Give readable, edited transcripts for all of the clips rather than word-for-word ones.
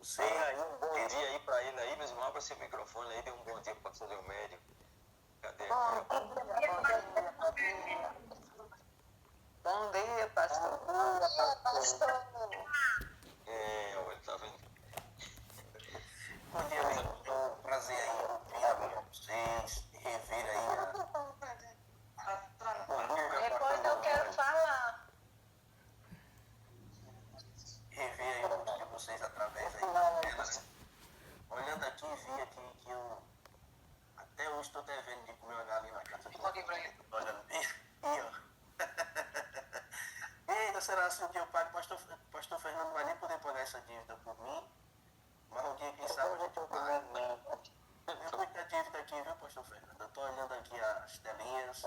Aí, um bom dia aí para ele aí, meus irmãos, para seu microfone aí, dê um bom dia para o seu médio. Cadê aqui? Bom dia, pastor. Olha, tá vendo? Bom dia, meu irmão. Prazer aí ouvir a voz de vocês, rever aí Depois eu quero falar. rever aí o rosto de vocês através aí da tela, né? Olhando aqui, vi aqui que eu até hoje estou devendo de comer uma galinha na casa de olhando bem aqui, ó. Eita, será assim que eu pago? Pastor Fernando não vai nem poder pagar essa dívida por mim, mas um dia, quem sabe, a gente paga, né? Tem muita dívida aqui, viu, pastor Fernando? Eu tô olhando aqui as telinhas.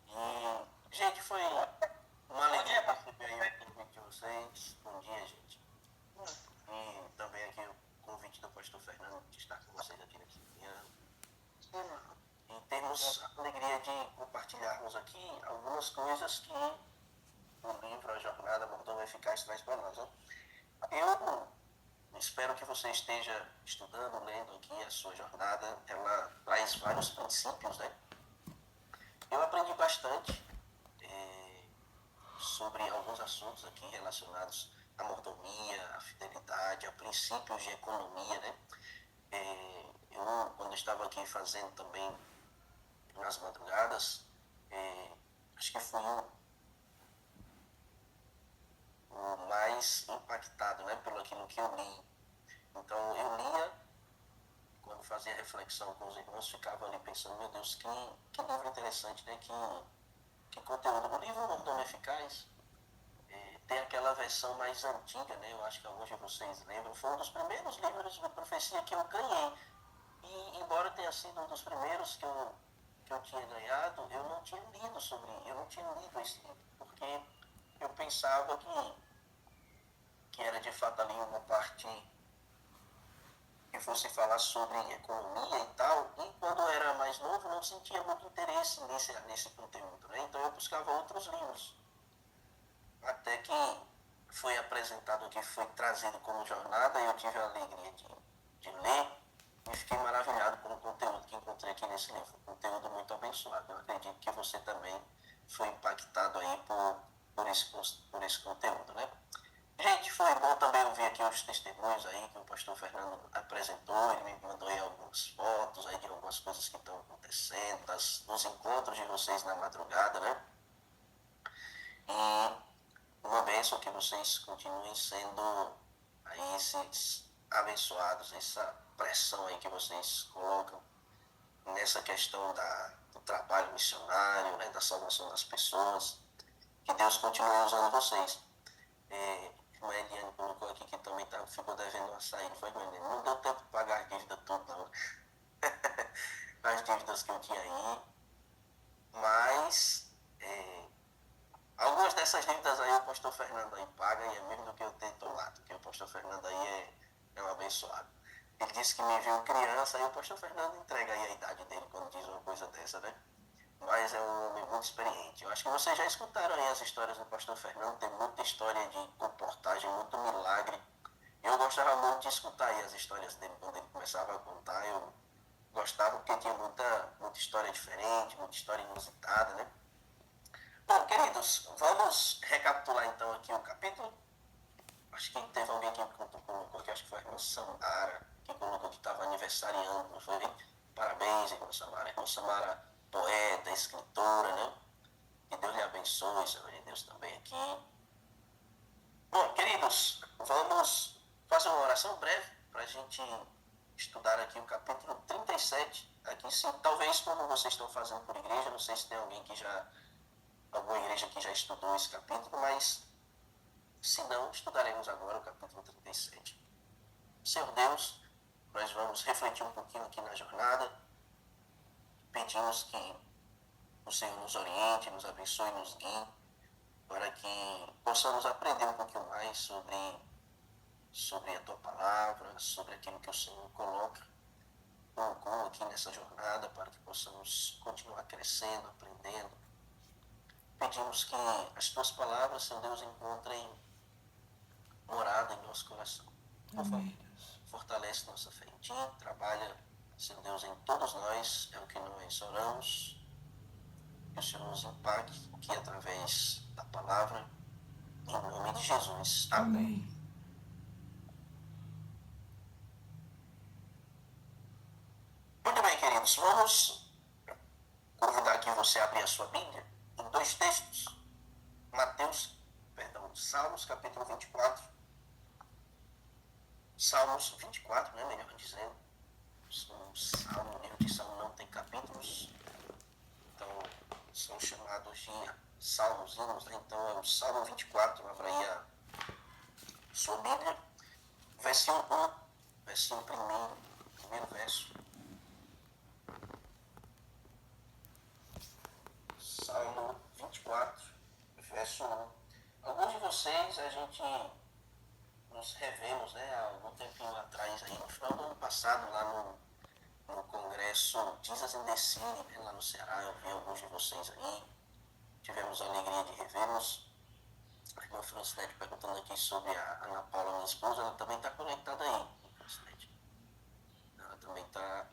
E, gente, foi uma alegria receber aí o convite de vocês. Bom dia, gente. E também aqui o convite do pastor Fernando de estar com vocês aqui nesse dia. E temos a alegria de compartilharmos aqui algumas coisas que o livro A Jornada Mordomo Eficaz traz para nós, né? Eu espero que você esteja estudando, lendo aqui a sua jornada. Ela traz vários princípios, né? Eu aprendi bastante sobre alguns assuntos aqui relacionados à mordomia, à fidelidade, a princípios de economia, né? Eu, quando estava aqui fazendo também nas madrugadas, acho que fui o mais impactado, né, pelo aquilo que eu li. Então eu lia, quando fazia reflexão com os irmãos, ficava ali pensando, meu Deus, que livro interessante, né, que conteúdo. O livro Mordomo Eficaz tem aquela versão mais antiga, né, eu acho que alguns de vocês lembram, foi um dos primeiros livros de profecia que eu ganhei. E embora tenha sido um dos primeiros que eu tinha ganhado, eu não tinha lido esse livro, porque eu pensava que era de fato ali uma parte que fosse falar sobre economia e tal, e quando eu era mais novo não sentia muito interesse nesse conteúdo, né? Então eu buscava outros livros, até que foi apresentado aqui, foi trazido como jornada, e eu tive a alegria de ler, e fiquei maravilhado com o conteúdo que encontrei aqui nesse livro, um conteúdo muito abençoado. Eu acredito que você também foi impactado aí por esse conteúdo, né? Gente, foi bom também ouvir aqui os testemunhos aí que o pastor Fernando apresentou. Ele me mandou aí algumas fotos aí de algumas coisas que estão acontecendo, dos encontros de vocês na madrugada, né? E uma bênção que vocês continuem sendo aí esses abençoados, essa pressão aí que vocês colocam nessa questão do trabalho missionário, né, da salvação das pessoas. Que Deus continue usando vocês. A Eliane colocou aqui que também ficou devendo uma saída. Foi, não deu tempo de pagar as dívidas tudo, não. As dívidas que eu tinha aí. Mas algumas dessas dívidas aí o pastor Fernando aí paga, e é mesmo do que eu tenho tomado, porque o pastor Fernando aí é um abençoado. Ele disse que me viu criança, e o pastor Fernando entrega aí a idade dele quando diz uma coisa dessa, né? Mas é um homem muito experiente. Eu acho que vocês já escutaram aí as histórias do pastor Fernando, tem muita história de comportagem, muito milagre. Eu gostava muito de escutar aí as histórias dele quando ele começava a contar. Eu gostava porque tinha muita história diferente, muita história inusitada, né? Bom, queridos, vamos recapitular então aqui o capítulo. Acho que teve alguém que colocou que acho que foi a irmã Samara, que colocou que estava aniversariando, não foi? Parabéns, irmã Samara. Irmã Samara, poeta, escritora, né? Que Deus lhe abençoe, Senhor de Deus também aqui. Bom, queridos, vamos fazer uma oração breve para a gente estudar aqui o capítulo 37. Aqui, sim, talvez como vocês estão fazendo por igreja, não sei se tem alguém alguma igreja que já estudou esse capítulo, mas se não, estudaremos agora o capítulo 37. Senhor Deus, nós vamos refletir um pouquinho aqui na jornada. Pedimos que o Senhor nos oriente, nos abençoe, nos guie, para que possamos aprender um pouquinho mais sobre a Tua Palavra, sobre aquilo que o Senhor colocou aqui nessa jornada, para que possamos continuar crescendo, aprendendo. Pedimos que as Tuas Palavras, Senhor Deus, encontrem morada em nosso coração. Por favor, Amém, Deus. fortalece nossa fé em Ti, trabalha, Senhor Deus, em todos nós, é o que nós oramos. Que o Senhor nos impacte aqui através da palavra, em nome de Jesus. Amém. Amém. Muito bem, queridos, vamos convidar que você abra a sua Bíblia em dois textos. Salmos capítulo 24. Salmos 24, né, melhor dizendo. O livro de Salmo não tem capítulos, então são chamados de salmozinhos, né? Então é o Salmo 24, abra aí a sua Bíblia, versículo 1, versículo 1, primeiro verso. Salmo 24, verso 1. Alguns de vocês, a gente nos revemos, né, há algum tempinho atrás, aí, no final do ano passado, lá no congresso Jesus in the City, né, lá no Ceará. Eu vi alguns de vocês aí, tivemos a alegria de revê-los. A irmã Francinete perguntando aqui sobre a Ana Paula, minha esposa, ela também está conectada aí, Francinete. Ela também está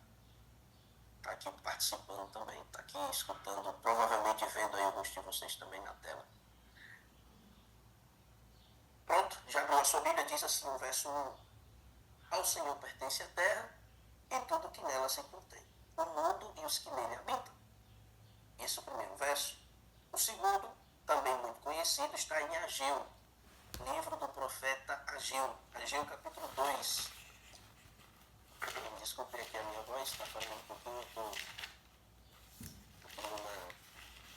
aqui participando também, está aqui escutando, provavelmente vendo aí alguns de vocês também na tela. Pronto, já abriu a sua Bíblia, diz assim no verso 1: Ao Senhor pertence a terra e tudo que nela se contém, o mundo e os que nele habitam. Esse é o primeiro verso. O segundo, também muito conhecido, está em Ageu, livro do profeta Ageu. Ageu capítulo 2. Desculpe aqui a minha voz, está falando um pouquinho, estou com uma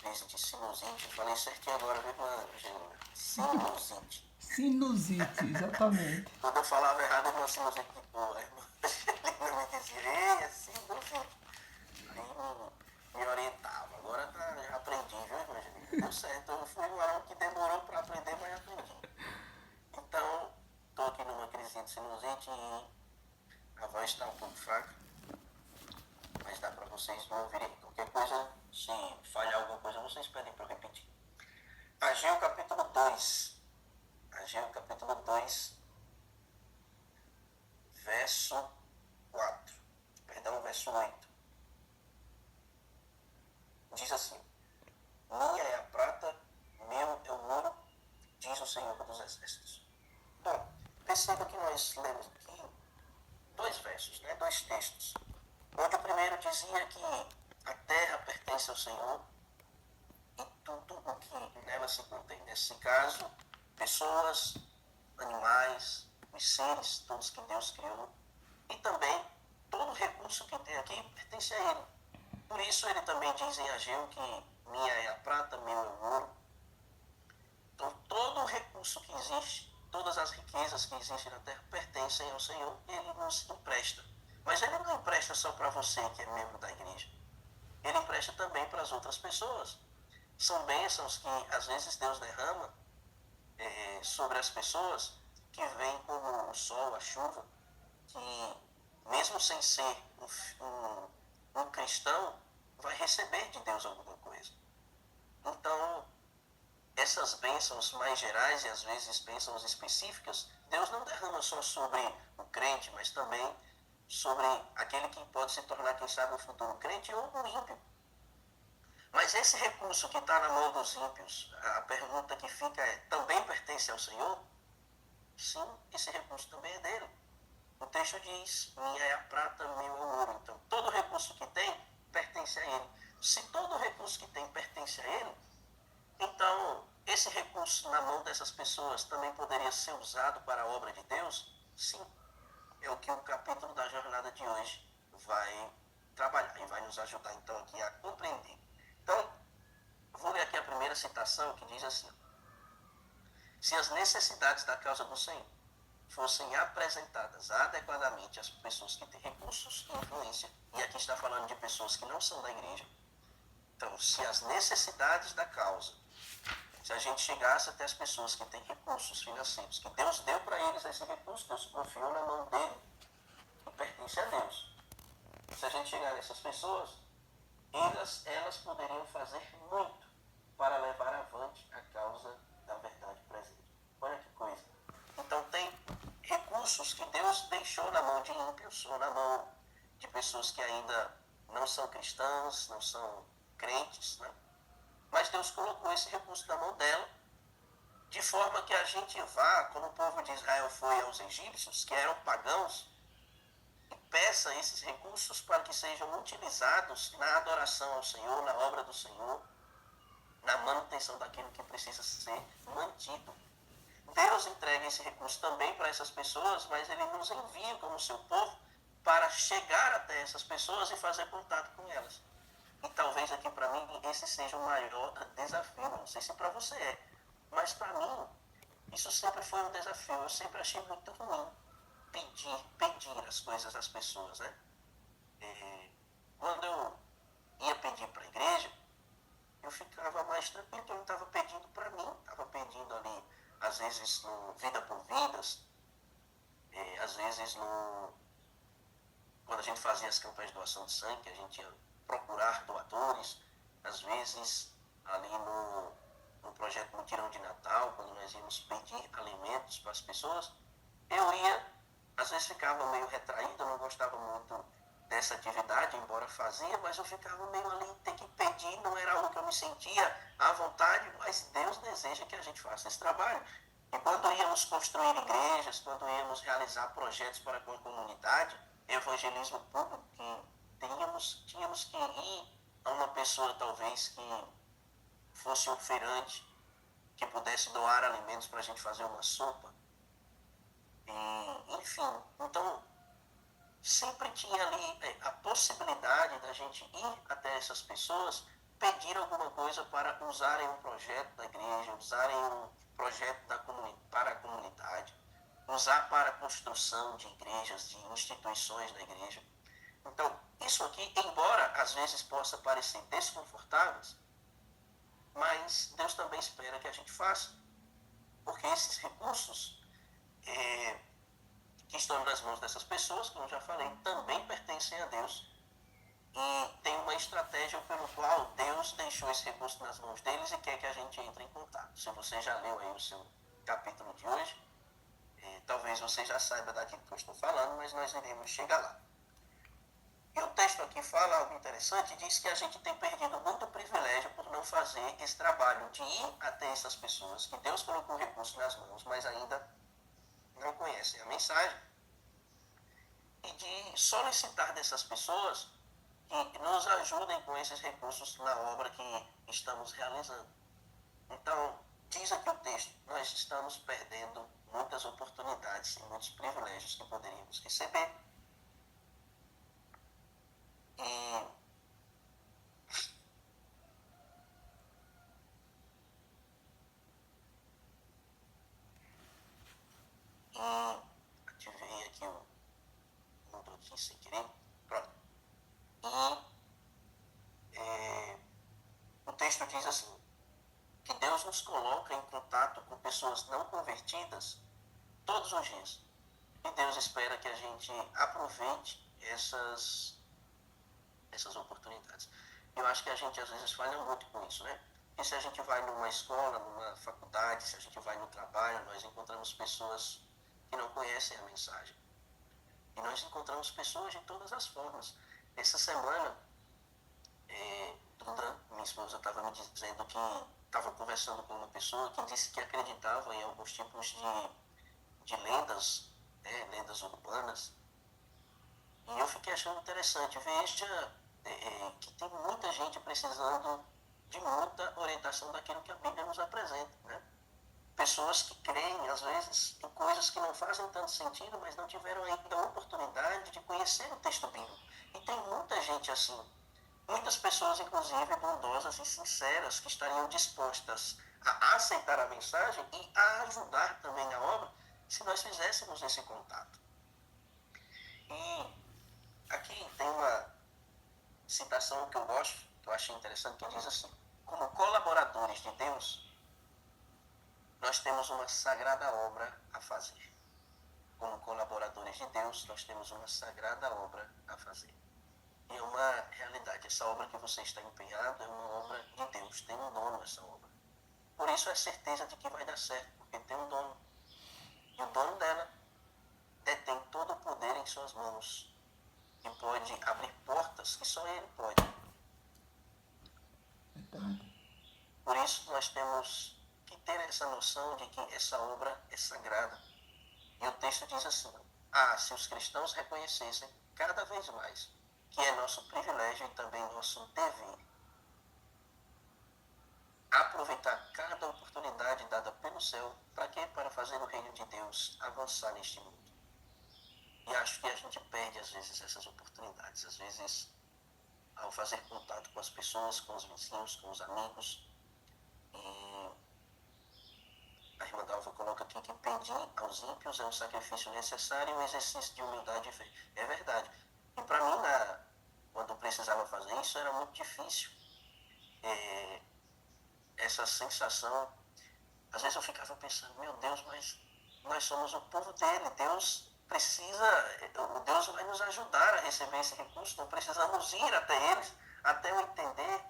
crise de sinusite. Falei certinho agora, viu, Angelina? Sinusite. Sinusite, exatamente. Quando eu falava errado, a irmã sinusite de boa. A irmã Angelina me dizia, ei, é sinusite. Aí me orientava. Agora já aprendi, viu, irmã Angelina? Deu certo. Eu fui um aluno que demorou para aprender, mas aprendi. Então, estou aqui numa crise de sinusite e a voz está um pouco fraca, mas dá para vocês me ouvirem. Qualquer coisa, se falhar alguma coisa, vocês pedem para eu repetir. Ageu capítulo 2. Ageu capítulo 2, verso 4. Perdão, verso 8. Diz assim: Minha é a prata, meu é o ouro, diz o Senhor dos Exércitos. Bom, perceba que nós lemos aqui dois versos, né, dois textos, onde o primeiro dizia que a terra pertence ao Senhor e tudo o que nela se contém. Nesse caso, pessoas, animais, os seres, todos que Deus criou, e também todo recurso que tem aqui pertence a Ele. Por isso ele também diz em Ageu que minha é a prata, meu é o ouro. Então todo o recurso que existe, todas as riquezas que existem na terra pertencem ao Senhor, Ele nos empresta. Mas Ele não empresta só para você que é membro da igreja. Ele empresta também para as outras pessoas. São bênçãos que às vezes Deus derrama sobre as pessoas, que vêm como o sol, a chuva, que mesmo sem ser um cristão, vai receber de Deus alguma coisa. Então, essas bênçãos mais gerais e às vezes bênçãos específicas, Deus não derrama só sobre o crente, mas também sobre aquele que pode se tornar, quem sabe, um futuro crente ou um ímpio. Mas esse recurso que está na mão dos ímpios, a pergunta que fica é: também pertence ao Senhor? Sim, esse recurso também é dele. O texto diz: minha é a prata, meu é o ouro. Então, todo recurso que tem pertence a ele. Se todo recurso que tem pertence a ele, então esse recurso na mão dessas pessoas também poderia ser usado para a obra de Deus? Sim. É o que o capítulo da jornada de hoje vai trabalhar e vai nos ajudar então aqui a compreender. Então, vou ler aqui a primeira citação, que diz assim: se as necessidades da causa do Senhor fossem apresentadas adequadamente às pessoas que têm recursos e influência, e aqui está falando de pessoas que não são da igreja, então, se as necessidades da causa, se a gente chegasse até as pessoas que têm recursos financeiros, que Deus deu para eles esse recurso, Deus confiou na mão dele, e pertence a Deus. Se a gente chegar nessas pessoas, elas poderiam fazer muito para levar avante a causa da verdade presente. Olha que coisa. Então tem recursos que Deus deixou na mão de ímpios ou na mão de pessoas que ainda não são cristãs, não são crentes, né? Mas Deus colocou esse recurso na mão dela, de forma que a gente vá, como o povo de Israel foi aos egípcios, que eram pagãos, e peça esses recursos para que sejam utilizados na adoração ao Senhor, na obra do Senhor, na manutenção daquilo que precisa ser mantido. Deus entrega esse recurso também para essas pessoas, mas Ele nos envia como seu povo para chegar até essas pessoas e fazer contato com elas. E talvez aqui para mim esse seja o maior desafio, não sei se para você é, mas para mim isso sempre foi um desafio. Eu sempre achei muito ruim pedir as coisas às pessoas, né? Quando eu ia pedir para a igreja, eu ficava mais tranquilo, eu não estava pedindo para mim, estava pedindo ali, às vezes no Vida por Vidas, às vezes quando a gente fazia as campanhas de doação de sangue, a gente ia procurar doadores, às vezes ali no projeto Mutirão de Natal, quando nós íamos pedir alimentos para as pessoas, eu ia, às vezes ficava meio retraído, eu não gostava muito dessa atividade, embora fazia, mas eu ficava meio ali, ter que pedir, não era algo que eu me sentia à vontade, mas Deus deseja que a gente faça esse trabalho. E quando íamos construir igrejas, quando íamos realizar projetos para com a comunidade, evangelismo público, que tínhamos que ir a uma pessoa talvez que fosse um feirante, que pudesse doar alimentos para a gente fazer uma sopa. E, enfim, então sempre tinha ali a possibilidade da gente ir até essas pessoas, pedir alguma coisa para usarem um projeto da igreja, usarem um projeto para a comunidade, usar para a construção de igrejas, de instituições da igreja. Então, isso aqui, embora às vezes possa parecer desconfortável, mas Deus também espera que a gente faça, porque esses recursos que estão nas mãos dessas pessoas, como eu já falei, também pertencem a Deus. E tem uma estratégia pelo qual Deus deixou esse recurso nas mãos deles e quer que a gente entre em contato. Se você já leu aí o seu capítulo de hoje, talvez você já saiba daquilo que eu estou falando, mas nós iremos chegar lá. E o texto aqui fala algo interessante, diz que a gente tem perdido muito privilégio por não fazer esse trabalho de ir até essas pessoas que Deus colocou o recurso nas mãos, mas ainda não conhecem a mensagem, e de solicitar dessas pessoas que nos ajudem com esses recursos na obra que estamos realizando. Então, diz aqui o texto, nós estamos perdendo muitas oportunidades e muitos privilégios que poderíamos receber. E ativei aqui um aqui sem querer. Pronto. E o texto diz assim, que Deus nos coloca em contato com pessoas não convertidas todos os dias. E Deus espera que a gente aproveite essas oportunidades. Eu acho que a gente às vezes falha muito com isso, né? E se a gente vai numa escola, numa faculdade, se a gente vai no trabalho, nós encontramos pessoas que não conhecem a mensagem. E nós encontramos pessoas de todas as formas. Essa semana, Duda, minha esposa, estava me dizendo que estava conversando com uma pessoa que disse que acreditava em alguns tipos de lendas, lendas urbanas. E eu fiquei achando interessante. Veja que tem muita gente precisando de muita orientação daquilo que a Bíblia nos apresenta, né? Pessoas que creem, às vezes, em coisas que não fazem tanto sentido, mas não tiveram ainda a oportunidade de conhecer o texto bíblico. E tem muita gente assim. Muitas pessoas, inclusive, bondosas e sinceras, que estariam dispostas a aceitar a mensagem e a ajudar também na obra, se nós fizéssemos esse contato. E aqui tem uma citação que eu gosto, que eu achei interessante, que diz assim, como colaboradores de Deus, nós temos uma sagrada obra a fazer. Como colaboradores de Deus, nós temos uma sagrada obra a fazer. E é uma realidade, essa obra que você está empenhado é uma obra de Deus, tem um dono essa obra. Por isso é certeza de que vai dar certo, porque tem um dono. E o dono dela em suas mãos, que pode abrir portas que só Ele pode. Verdade. Por isso nós temos que ter essa noção de que essa obra é sagrada. E o texto diz assim: se os cristãos reconhecessem cada vez mais que é nosso privilégio e também nosso dever aproveitar cada oportunidade dada pelo céu. Para quê? Para fazer o reino de Deus avançar neste mundo. E acho que a gente perde às vezes essas oportunidades. Às vezes, ao fazer contato com as pessoas, com os vizinhos, com os amigos. E a irmã Dalva coloca aqui que pedir aos ímpios é um sacrifício necessário e um exercício de humildade e fé. É verdade. E para mim, quando eu precisava fazer isso, era muito difícil. Essa sensação, às vezes eu ficava pensando, meu Deus, mas nós somos o povo dele, Deus vai nos ajudar a receber esse recurso, não precisamos ir até eles, até eu entender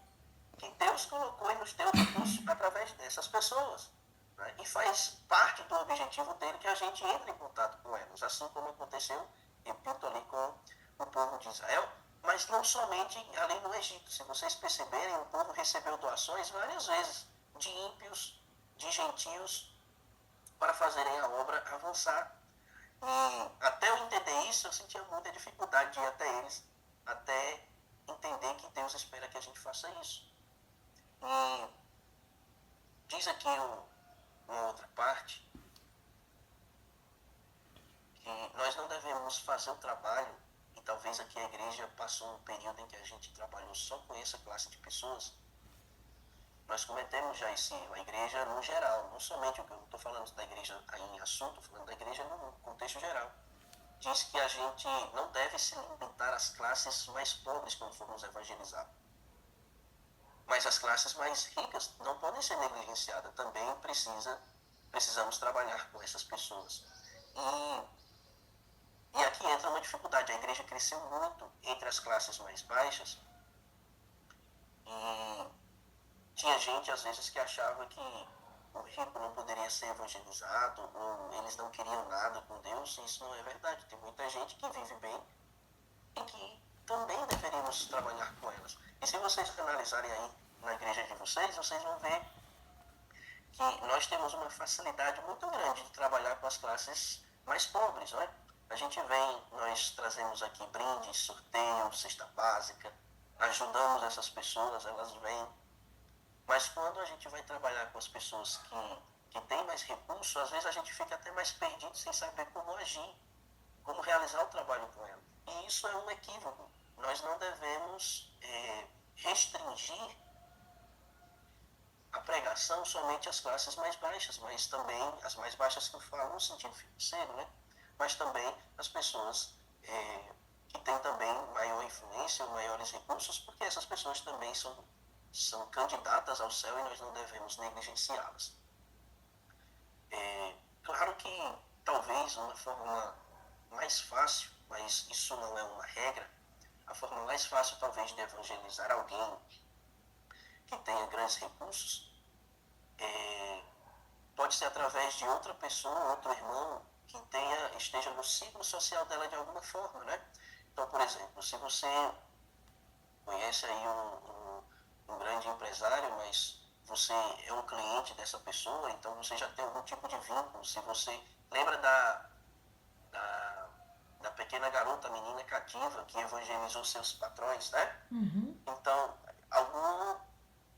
que Deus colocou e nos deu recurso através dessas pessoas. Né? E faz parte do objetivo dele que a gente entre em contato com elas, assim como aconteceu, repito, ali com o povo de Israel, mas não somente ali no Egito. Se vocês perceberem, o povo recebeu doações várias vezes de ímpios, de gentios, para fazerem a obra avançar. E até eu entender isso, eu sentia muita dificuldade de ir até eles, até entender que Deus espera que a gente faça isso. E diz aqui uma outra parte, que nós não devemos fazer o trabalho, e talvez aqui a igreja passou um período em que a gente trabalhou só com essa classe de pessoas. Nós cometemos já a igreja no geral, não somente o que eu estou falando da igreja em assunto, falando da igreja no contexto geral. Diz que a gente não deve se limitar às classes mais pobres quando formos evangelizar. Mas as classes mais ricas não podem ser negligenciadas. Também precisamos trabalhar com essas pessoas. E aqui entra uma dificuldade. A igreja cresceu muito entre as classes mais baixas. E tinha gente, às vezes, que achava que o rico não poderia ser evangelizado, ou eles não queriam nada com Deus. E isso não é verdade. Tem muita gente que vive bem e que também deveríamos trabalhar com elas. E se vocês analisarem aí na igreja de vocês vão ver que nós temos uma facilidade muito grande de trabalhar com as classes mais pobres, não é? Nós trazemos aqui brindes, sorteios, cesta básica, ajudamos essas pessoas, elas vêm. Mas quando a gente vai trabalhar com as pessoas que têm mais recursos, às vezes a gente fica até mais perdido sem saber como agir, como realizar o trabalho com ela. E isso é um equívoco. Nós não devemos restringir a pregação somente às classes mais baixas, mas também as mais baixas que eu falo no sentido financeiro, né? Mas também as pessoas que têm também maior influência ou maiores recursos, porque essas pessoas também são candidatas ao céu e nós não devemos negligenciá-las. Claro que talvez uma forma mais fácil, mas isso não é uma regra, a forma mais fácil talvez de evangelizar alguém que tenha grandes recursos pode ser através de outra pessoa, outro irmão que esteja no ciclo social dela de alguma forma, né? Então, por exemplo, se você conhece aí um grande empresário, mas você é um cliente dessa pessoa, então você já tem algum tipo de vínculo. Se você lembra da pequena garota, a menina cativa, que evangelizou seus patrões, né? Uhum. Então,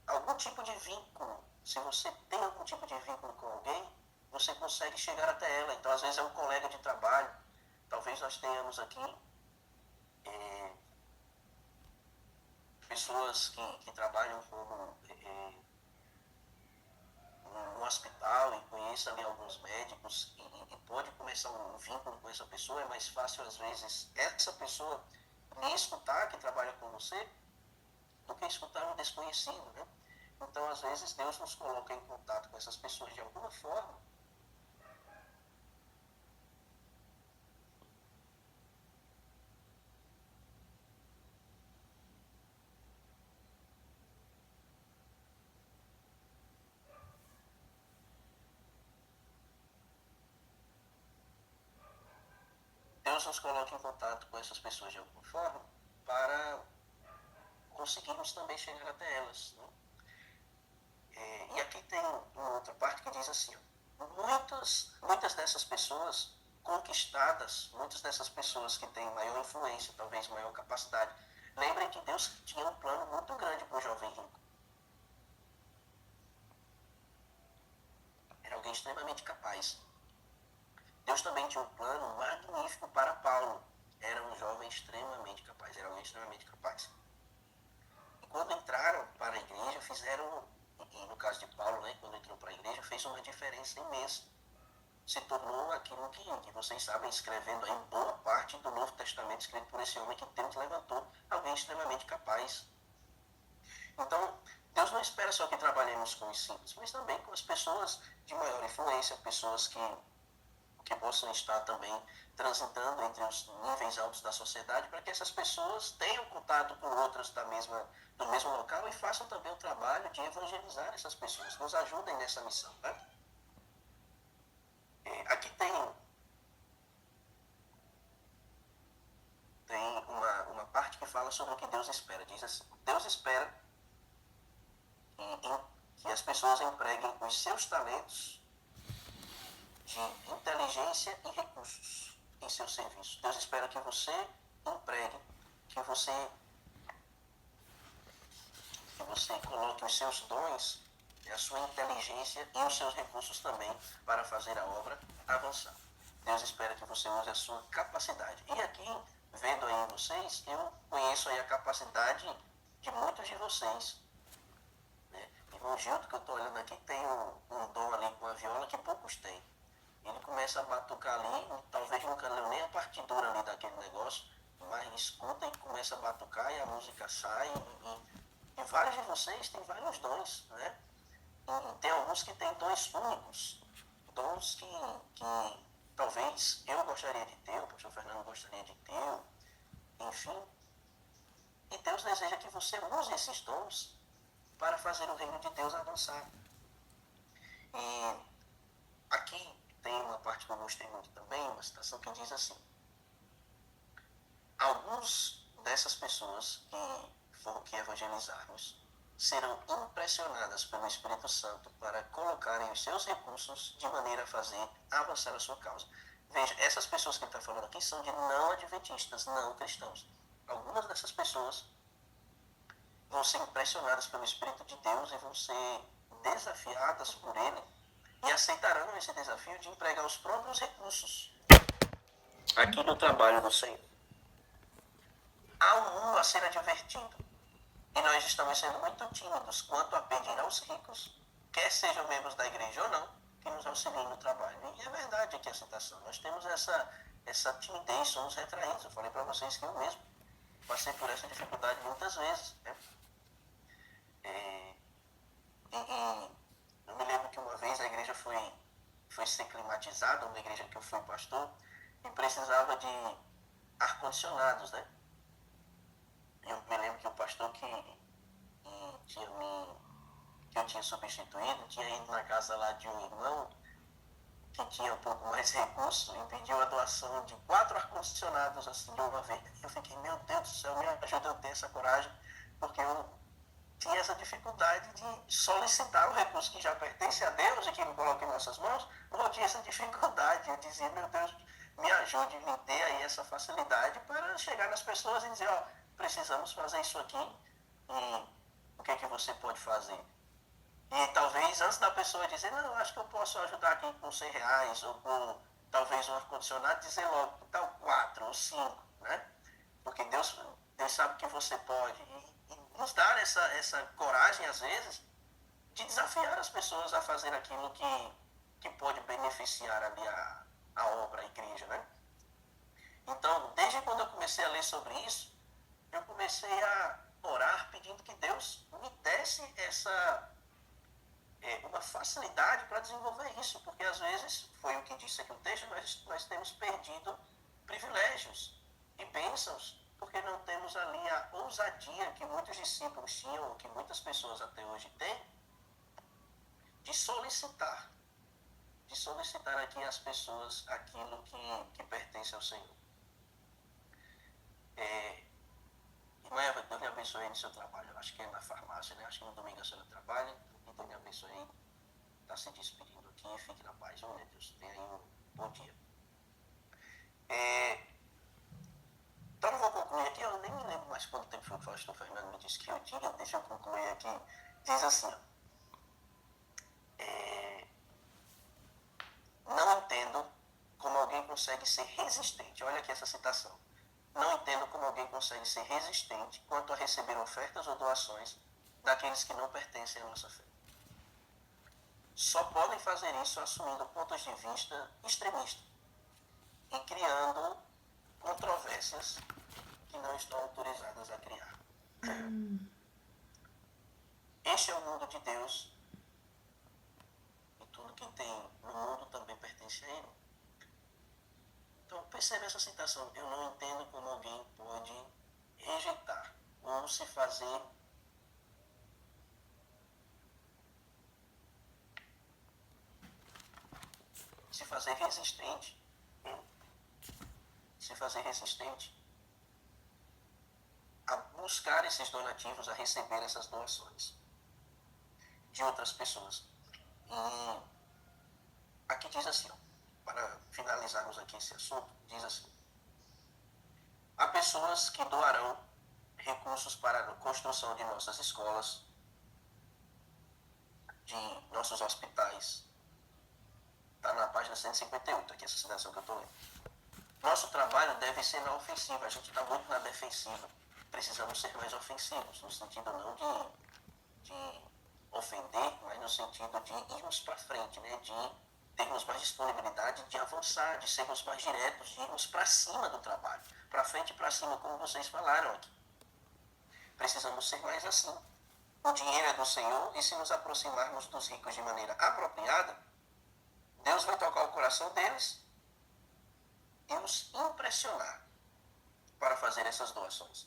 algum tipo de vínculo, se você tem algum tipo de vínculo com alguém, você consegue chegar até ela. Então, às vezes é um colega de trabalho. Talvez nós tenhamos aqui pessoas que trabalham como no hospital e conheça ali alguns médicos e pode começar um vínculo com essa pessoa. É mais fácil, às vezes, essa pessoa lhe escutar, que trabalha com você, do que escutar um desconhecido, né? Então, às vezes, Deus nos coloca em contato com essas pessoas de alguma forma. Deus nos coloca em contato com essas pessoas de alguma forma para conseguirmos também chegar até elas. Né? E aqui tem uma outra parte que diz assim, ó, muitas dessas pessoas conquistadas, muitas dessas pessoas que têm maior influência, talvez maior capacidade, lembrem que Deus tinha um plano muito grande para o jovem rico. Era alguém extremamente capaz. Deus também tinha um plano magnífico para Paulo. Era um jovem extremamente capaz, era alguém extremamente capaz. E quando entraram para a igreja, fizeram, e no caso de Paulo, né, quando entrou para a igreja, fez uma diferença imensa. Se tornou aquilo que vocês sabem, escrevendo aí boa parte do Novo Testamento, escrito por esse homem que Deus levantou, alguém extremamente capaz. Então, Deus não espera só que trabalhemos com os simples, mas também com as pessoas de maior influência, pessoas que possam estar também transitando entre os níveis altos da sociedade, para que essas pessoas tenham contato com outras do mesmo local e façam também o trabalho de evangelizar essas pessoas, nos ajudem nessa missão. Né? Aqui tem uma parte que fala sobre o que Deus espera. Diz assim, Deus espera que as pessoas empreguem os seus talentos de inteligência e recursos em seu serviço. Deus espera que você empregue, que você coloque os seus dons, a sua inteligência e os seus recursos também para fazer a obra avançar. Deus espera que você use a sua capacidade. E aqui, vendo aí vocês, eu conheço aí a capacidade de muitos de vocês. Né? Irmão Gildo, que eu estou olhando aqui, tem um dom ali com a viola que poucos têm. Ele começa a batucar ali, talvez nunca leu nem a partitura ali daquele negócio, mas escuta e começa a batucar e a música sai. E vários de vocês têm vários dons, né? E tem alguns que têm dons únicos, dons que talvez eu gostaria de ter, o pastor Fernando gostaria de ter, enfim. E Deus deseja que você use esses dons para fazer o reino de Deus avançar. E aqui tem uma parte que eu gostei muito também, uma citação que diz assim: alguns dessas pessoas que evangelizarmos serão impressionadas pelo Espírito Santo para colocarem os seus recursos de maneira a fazer avançar a sua causa. Veja, essas pessoas que ele está falando aqui são de não adventistas, não cristãos. Algumas dessas pessoas vão ser impressionadas pelo Espírito de Deus e vão ser desafiadas por ele e aceitarão esse desafio de empregar os próprios recursos aqui no trabalho do Senhor. Há um mundo a ser advertido. E nós estamos sendo muito tímidos quanto a pedir aos ricos, quer sejam membros da igreja ou não, que nos auxiliem no trabalho. E é verdade aqui a citação. Nós temos essa timidez, somos retraídos. Eu falei para vocês que eu mesmo passei por essa dificuldade muitas vezes. Né? Eu me lembro que uma vez a igreja foi ser climatizada, uma igreja que eu fui pastor, e precisava de ar-condicionados, né? Eu me lembro que o pastor que eu tinha substituído tinha ido na casa lá de um irmão que tinha um pouco mais recursos e pediu a doação de 4 ar-condicionados assim de uma vez. Eu fiquei, meu Deus do céu, me ajuda a ter essa coragem, porque eu tinha essa dificuldade de solicitar o recurso que já pertence a Deus e que Ele coloca em nossas mãos. Eu tinha essa dificuldade, eu dizia, meu Deus, me ajude, me dê aí essa facilidade para chegar nas pessoas e dizer, ó, precisamos fazer isso aqui e o que é que você pode fazer? E talvez antes da pessoa dizer, não, acho que eu posso ajudar aqui com R$100 ou com talvez um ar-condicionado, dizer logo, tal 4 ou 5, né? Porque Deus sabe que você pode. E nos dar essa coragem, às vezes, de desafiar as pessoas a fazer aquilo que pode beneficiar ali a obra, a igreja, né? Então, desde quando eu comecei a ler sobre isso, eu comecei a orar pedindo que Deus me desse uma facilidade para desenvolver isso, porque às vezes, foi o que disse aqui o texto, nós temos perdido privilégios e bênçãos, porque não temos ali a ousadia que muitos discípulos tinham, que muitas pessoas até hoje têm, de solicitar aqui às pessoas aquilo que pertence ao Senhor. abençoe aí no seu trabalho. Eu acho que é na farmácia, né? Acho que no domingo a senhora trabalha. Então me abençoe aí. Está se despedindo aqui. Fique na paz, meu Deus. Tenha aí um bom dia. Então eu vou concluir aqui. Eu nem me lembro mais quanto tempo foi que o pastor Fernando me disse que eu tinha. Deixa eu concluir aqui. Diz assim, ó. Não entendo como alguém consegue ser resistente. Olha aqui essa citação. Não entendo como alguém consegue ser resistente quanto a receber ofertas ou doações daqueles que não pertencem à nossa fé. Só podem fazer isso assumindo pontos de vista extremistas e criando controvérsias que não estão autorizadas a criar. Este é o mundo de Deus e tudo que tem no mundo também pertence a Ele. Então, percebe essa citação. Eu não entendo como alguém pode rejeitar ou se fazer resistente. Se fazer resistente a buscar esses donativos, a receber essas doações de outras pessoas. E aqui diz assim, ó, para finalizarmos aqui esse assunto, diz assim: há pessoas que doarão recursos para a construção de nossas escolas, de nossos hospitais. Está na página 158, aqui essa citação que eu estou lendo. Nosso trabalho deve ser na ofensiva, a gente está muito na defensiva. Precisamos ser mais ofensivos, no sentido não de ofender, mas no sentido de irmos para frente, né? De termos mais disponibilidade de avançar, de sermos mais diretos, de irmos para cima do trabalho, para frente e para cima, como vocês falaram aqui. Precisamos ser mais assim. O dinheiro é do Senhor e se nos aproximarmos dos ricos de maneira apropriada, Deus vai tocar o coração deles e os impressionar para fazer essas doações.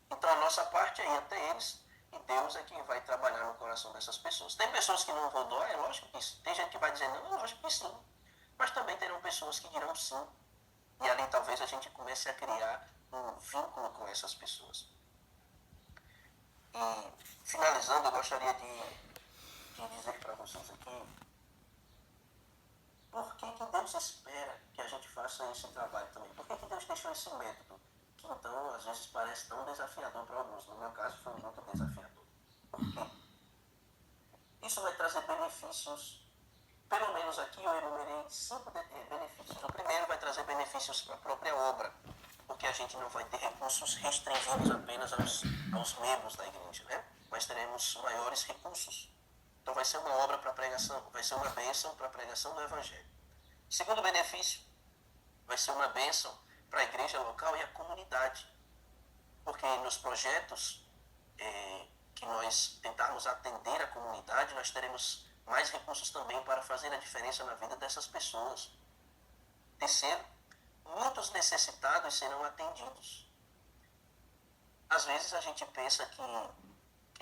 Então a nossa parte é ir até eles e Deus é quem vai trabalhar no coração dessas pessoas. Tem pessoas que não vão doar, é lógico que sim. Tem gente que vai dizer não, é lógico que sim. Mas também terão pessoas que dirão sim. E ali talvez a gente comece a criar um vínculo com essas pessoas. E finalizando, eu gostaria de dizer para vocês aqui por que Deus espera que a gente faça esse trabalho também. Por que Deus deixou esse método? Que então às vezes parece tão desafiador para alguns. No meu caso foi muito desafiador. Por quê? Isso vai trazer benefícios. Pelo menos aqui eu enumerei 5 benefícios. O primeiro vai trazer benefícios para a própria obra, porque a gente não vai ter recursos restringidos apenas aos membros da igreja, né? Mas teremos maiores recursos. Então vai ser uma obra para pregação, vai ser uma bênção para a pregação do Evangelho. Segundo benefício, vai ser uma bênção para a igreja local e a comunidade. Porque nos projetos que nós tentarmos atender a comunidade, nós teremos mais recursos também para fazer a diferença na vida dessas pessoas. Terceiro, muitos necessitados serão atendidos. Às vezes a gente pensa que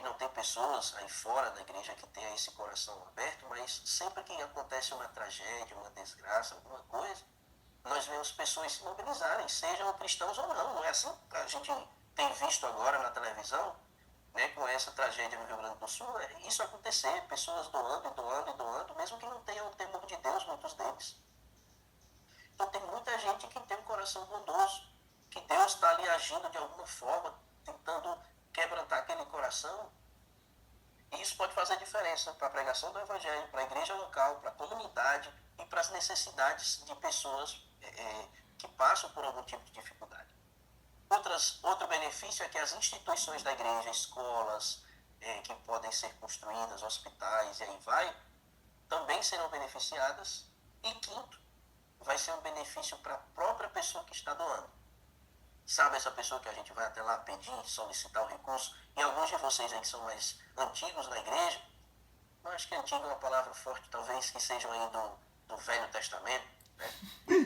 não tem pessoas aí fora da igreja que tenham esse coração aberto, mas sempre que acontece uma tragédia, uma desgraça, alguma coisa, nós vemos pessoas se mobilizarem, sejam cristãos ou não. Não é assim que a gente tem visto agora na televisão, né, com essa tragédia no Rio Grande do Sul, isso acontecer, pessoas doando, mesmo que não tenham o temor de Deus, muitos deles. Então tem muita gente que tem um coração bondoso, que Deus está ali agindo de alguma forma, tentando quebrantar aquele coração. E isso pode fazer diferença para a pregação do Evangelho, para a igreja local, para a comunidade e para as necessidades de pessoas que passam por algum tipo de dificuldade. Outro benefício é que as instituições da igreja, escolas que podem ser construídas, hospitais e aí vai, também serão beneficiadas. E quinto, vai ser um benefício para a própria pessoa que está doando. Sabe essa pessoa que a gente vai até lá pedir, solicitar o recurso? E alguns de vocês aí que são mais antigos na igreja, eu acho que antigo é uma palavra forte, talvez que sejam aí do Velho Testamento, né?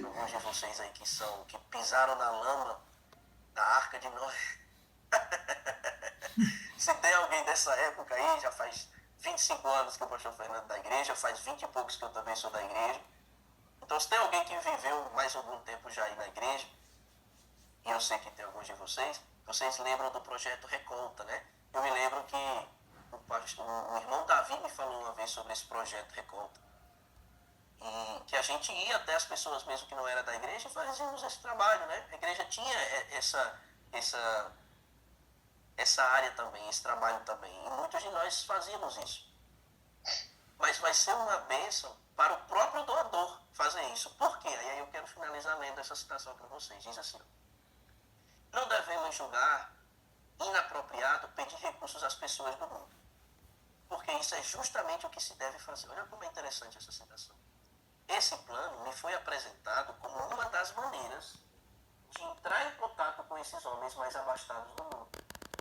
Alguns de vocês aí que pisaram na lama da Arca de Noé. Se tem alguém dessa época aí, já faz 25 anos que o pastor Fernando é da igreja, faz 20 e poucos que eu também sou da igreja. Então se tem alguém que viveu mais algum tempo já aí na igreja, e eu sei que tem alguns de vocês, Vocês lembram do projeto Recolta, né? Eu me lembro que o irmão Davi me falou uma vez sobre esse projeto Recolta. E que a gente ia até as pessoas mesmo que não eram da igreja e fazíamos esse trabalho, né? A igreja tinha essa área também, esse trabalho também. E muitos de nós fazíamos isso. Mas vai ser uma bênção para o próprio doador fazer isso. Por quê? Aí eu quero finalizar lendo essa citação para vocês. Diz assim: não devemos julgar inapropriado pedir recursos às pessoas do mundo, porque isso é justamente o que se deve fazer. Olha como é interessante essa citação. Esse plano me foi apresentado como uma das maneiras de entrar em contato com esses homens mais abastados do mundo.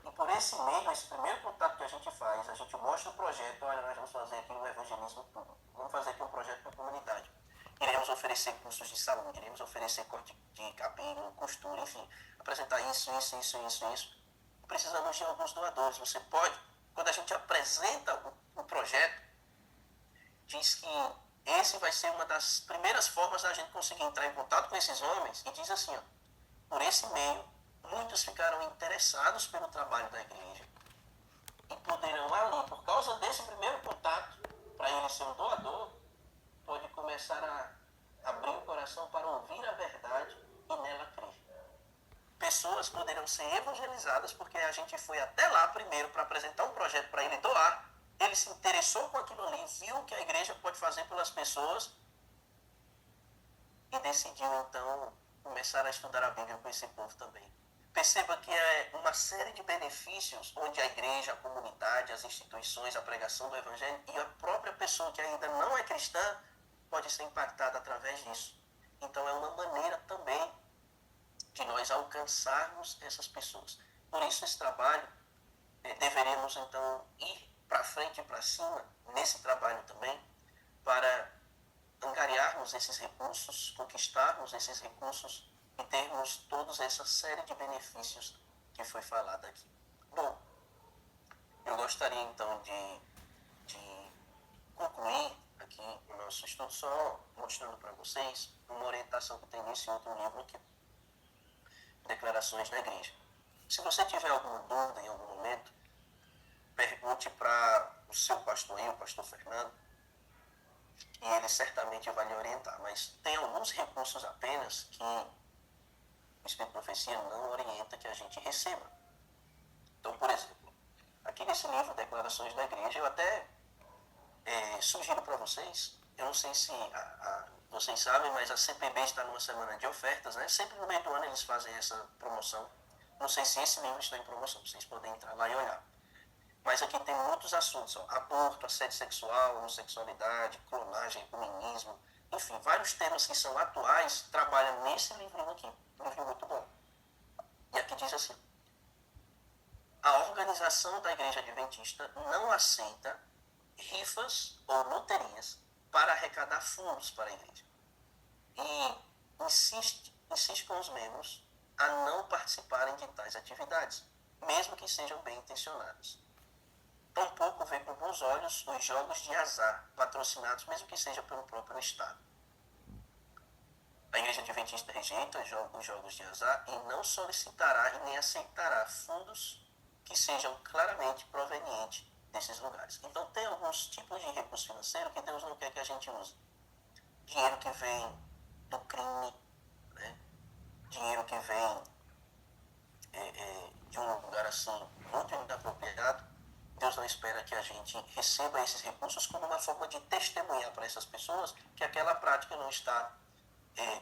E por esse meio, esse primeiro contato que a gente faz, a gente mostra o projeto. Olha, nós vamos fazer aqui um evangelismo público. Vamos fazer aqui um projeto para a comunidade. Iremos oferecer cursos de saúde, iremos oferecer corte de cabelo, costura, enfim, apresentar isso. Precisamos de alguns doadores. Você pode, quando a gente apresenta o projeto, diz que esse vai ser uma das primeiras formas da gente conseguir entrar em contato com esses homens. E diz assim, ó, por esse meio, muitos ficaram interessados pelo trabalho da igreja e poderão ali, por causa desse primeiro contato, para ele ser um doador, pode começar a abrir o coração para ouvir a verdade e nela crer. Pessoas poderão ser evangelizadas porque a gente foi até lá primeiro para apresentar um projeto para ele doar. Ele se interessou com aquilo ali, viu o que a igreja pode fazer pelas pessoas e decidiu então começar a estudar a Bíblia com esse povo também. Perceba que é uma série de benefícios onde a igreja, a comunidade, as instituições, a pregação do evangelho e a própria pessoa que ainda não é cristã pode ser impactada através disso. Então é uma maneira também de nós alcançarmos essas pessoas. Por isso esse trabalho, deveremos então ir para frente e para cima nesse trabalho também, para angariarmos esses recursos, conquistarmos esses recursos e termos toda essa série de benefícios que foi falada aqui. Bom, eu gostaria então de concluir aqui o nosso estudo só mostrando para vocês uma orientação que tem nesse outro livro aqui, Declarações da Igreja. Se você tiver alguma dúvida em algum momento, pergunte para o seu pastor aí, o pastor Fernando, e ele certamente vai lhe orientar. Mas tem alguns recursos apenas que o Espírito de Profecia não orienta que a gente receba. Então, por exemplo, aqui nesse livro, Declarações da Igreja, eu até sugiro para vocês, eu não sei se vocês sabem, mas a CPB está numa semana de ofertas, né? Sempre no meio do ano eles fazem essa promoção. Não sei se esse livro está em promoção, vocês podem entrar lá e olhar. Mas aqui tem muitos assuntos, ó, aborto, assédio sexual, homossexualidade, clonagem, comunismo, enfim, vários temas que são atuais, trabalham nesse livrinho aqui, um livro muito bom. E aqui diz assim: a organização da Igreja Adventista não aceita rifas ou loterias para arrecadar fundos para a igreja. E insiste com os membros a não participarem de tais atividades, mesmo que sejam bem intencionadas. Tampouco vê com bons olhos os jogos de azar, patrocinados mesmo que seja pelo próprio Estado. A Igreja Adventista rejeita os jogos de azar e não solicitará e nem aceitará fundos que sejam claramente provenientes desses lugares. Então tem alguns tipos de recurso financeiro que Deus não quer que a gente use. Dinheiro que vem do crime, né? Dinheiro que vem de um lugar assim muito inapropriado. Deus não espera que a gente receba esses recursos como uma forma de testemunhar para essas pessoas que aquela prática não está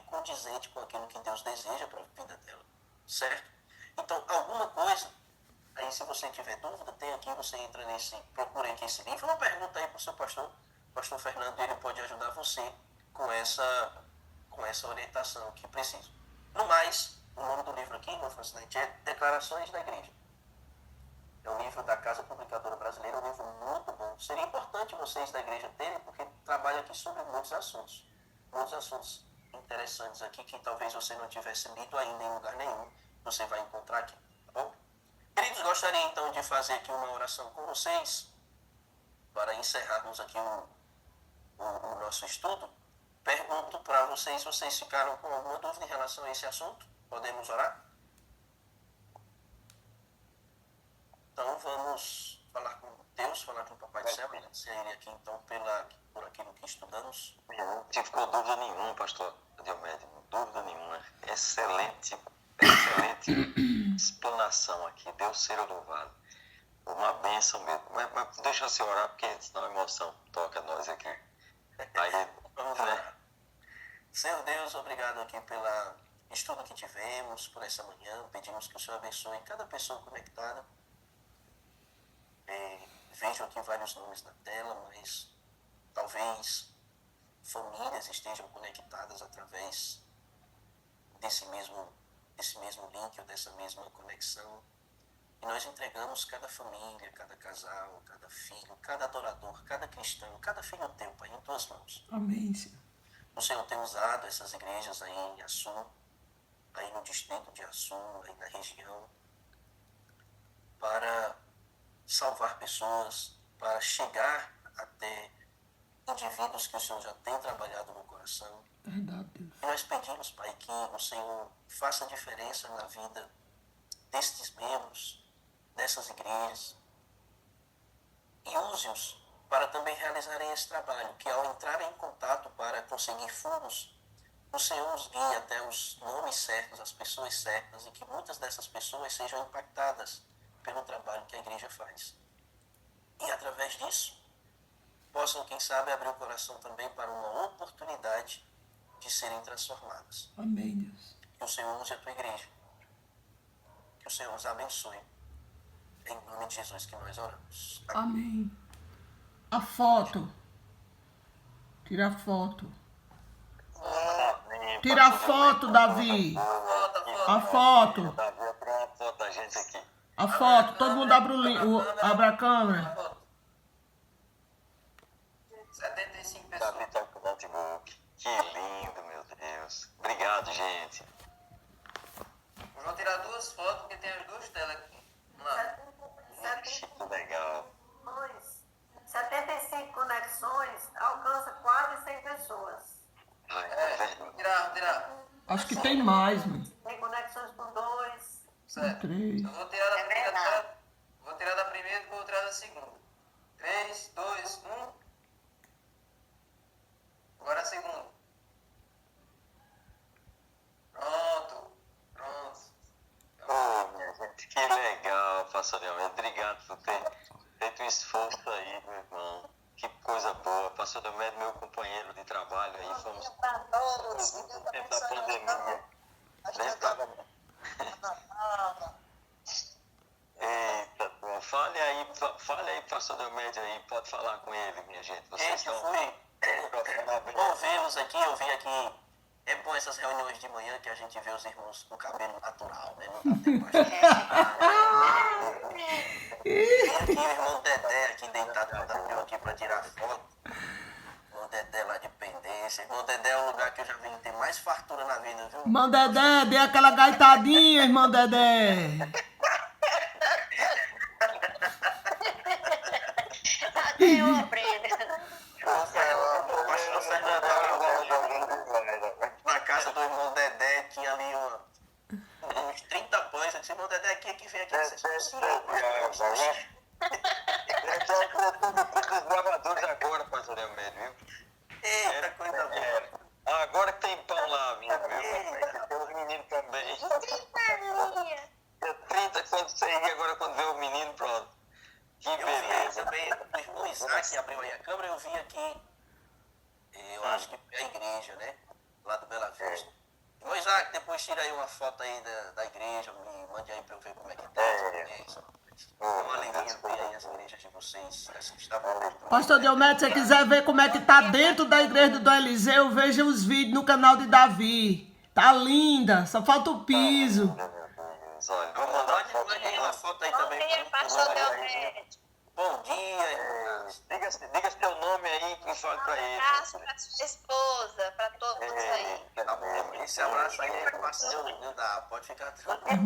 condizente com aquilo que Deus deseja para a vida dela, certo? Então, alguma coisa, aí se você tiver dúvida, tem aqui, você entra procura aqui esse livro, uma pergunta aí para o seu pastor Fernando, ele pode ajudar você com essa orientação que precisa. No mais, o nome do livro aqui, no Francinete, é Declarações da Igreja. É um livro da Casa Publicadora Brasileira, um livro muito bom. Seria importante vocês da igreja terem, porque trabalha aqui sobre muitos assuntos interessantes aqui, que talvez você não tivesse lido ainda em lugar nenhum, você vai encontrar aqui, tá bom? Queridos, gostaria então de fazer aqui uma oração com vocês, para encerrarmos aqui o nosso estudo. Pergunto para vocês, vocês ficaram com alguma dúvida em relação a esse assunto? Podemos orar? Então vamos falar com Deus, falar com o Papai do Céu, agradecer a Ele aqui então por aquilo que estudamos. Não ficou dúvida nenhuma, pastor Diomédio, dúvida nenhuma. Excelente, excelente explanação aqui. Deus seja louvado. Uma bênção mesmo. Mas deixa eu se orar, porque senão a emoção toca nós aqui. Aí, Vamos lá. Senhor Deus, obrigado aqui pelo estudo que tivemos, por essa manhã. Pedimos que o Senhor abençoe cada pessoa conectada. Vejo aqui vários nomes na tela, mas talvez famílias estejam conectadas através desse mesmo link ou dessa mesma conexão. E nós entregamos cada família, cada casal, cada filho, cada adorador, cada cristão, cada filho teu, Pai, em tuas mãos. Amém, Senhor. O Senhor tem usado essas igrejas aí em Açu, aí no distrito de Açu, aí na região, para salvar pessoas, para chegar até indivíduos que o Senhor já tem trabalhado no coração. Verdade, Deus. E nós pedimos, Pai, que o Senhor faça diferença na vida destes membros, dessas igrejas, e use-os para também realizarem esse trabalho, que ao entrarem em contato para conseguir fundos, o Senhor os guie até os nomes certos, as pessoas certas, e que muitas dessas pessoas sejam impactadas pelo trabalho que a igreja faz. E através disso, possam, quem sabe, abrir o coração também para uma oportunidade de serem transformadas. Amém, Deus. Que o Senhor use a tua igreja. Que o Senhor os abençoe. Em nome de Jesus que nós oramos. Amém. A foto. Tira a foto. amém, Tira a pastor foto, Diomédio. Davi. A foto. Davi, abre uma foto da gente aqui. A foto. Todo mundo abre abre a câmera. 75 pessoas. Davi tá com o notebook. Que lindo, meu Deus. Obrigado, gente. Vou tirar duas fotos, porque tem as duas telas aqui. Vamos lá. Que legal. 75 conexões, alcança quase 100 pessoas. Ai, Vou tirar. Acho que tem mais, mano. Tem conexões com 2. Certo. 3. Eu vou tirar da primeira verdade. tela. Vou tirar da primeira e vou tirar da segunda. 3, 2, 1. Agora a segunda. Pronto. Oh, minha gente, que legal, pastor Diomédio. Obrigado por ter feito um esforço aí, meu irmão. Que coisa boa. Pastor Diomédio, meu companheiro de trabalho aí, fomos Para todos. no tempo da pandemia. Nem estava... Eita, bom. Fale aí, pastor Diomédio aí, pode falar com ele, minha gente. Vocês Gente, eu estão... fui ouvi-los aqui, eu vi aqui. É bom essas reuniões de manhã que a gente vê os irmãos com cabelo natural, né? Não dá tempo E aqui o irmão Dedé aqui deitado no tapete aqui para tirar foto. Irmão Dedé lá de pendência. Irmão Dedé é o lugar que eu já vi que tem mais fartura na vida, viu? Irmão Dedé, dê aquela gaitadinha, irmão Dedé. Até eu aprendo. Pastor Fernando, na casa do irmão Dedé tinha ali uns 30 pães. Eu disse, irmão Dedé, aqui vem aqui. Os gravadores agora, pastor Diomédio, viu? Eita, coisa boa. Agora que tem pão lá, viu? Tem os meninos também. 30 quando você ia, agora quando vê o menino, pronto. Que Eu vi beleza. também, o irmão Isaac abriu aí a câmera, eu vi aqui, eu acho que foi a igreja, né? Lá do Bela Vista. Irmão Isaac, depois tira aí uma foto aí da igreja, me mande aí pra eu ver como é que tá. É uma alegria ver aí as igrejas de vocês. Essa que está bom. Pastor Diomédio, se você quiser ver como é que tá dentro da igreja do Eliseu, veja os vídeos no canal de Davi. Tá linda, só falta o piso. Olha, Vou mandar aí uma foto aí também. Bom dia, pastor Diomédio. Bom dia, irmãos. diga seu nome aí e fale pra ele. Abraço para sua esposa, para todos aí. Tá bom, esse abraço aí é pastor, não dá, pode ficar tranquilo.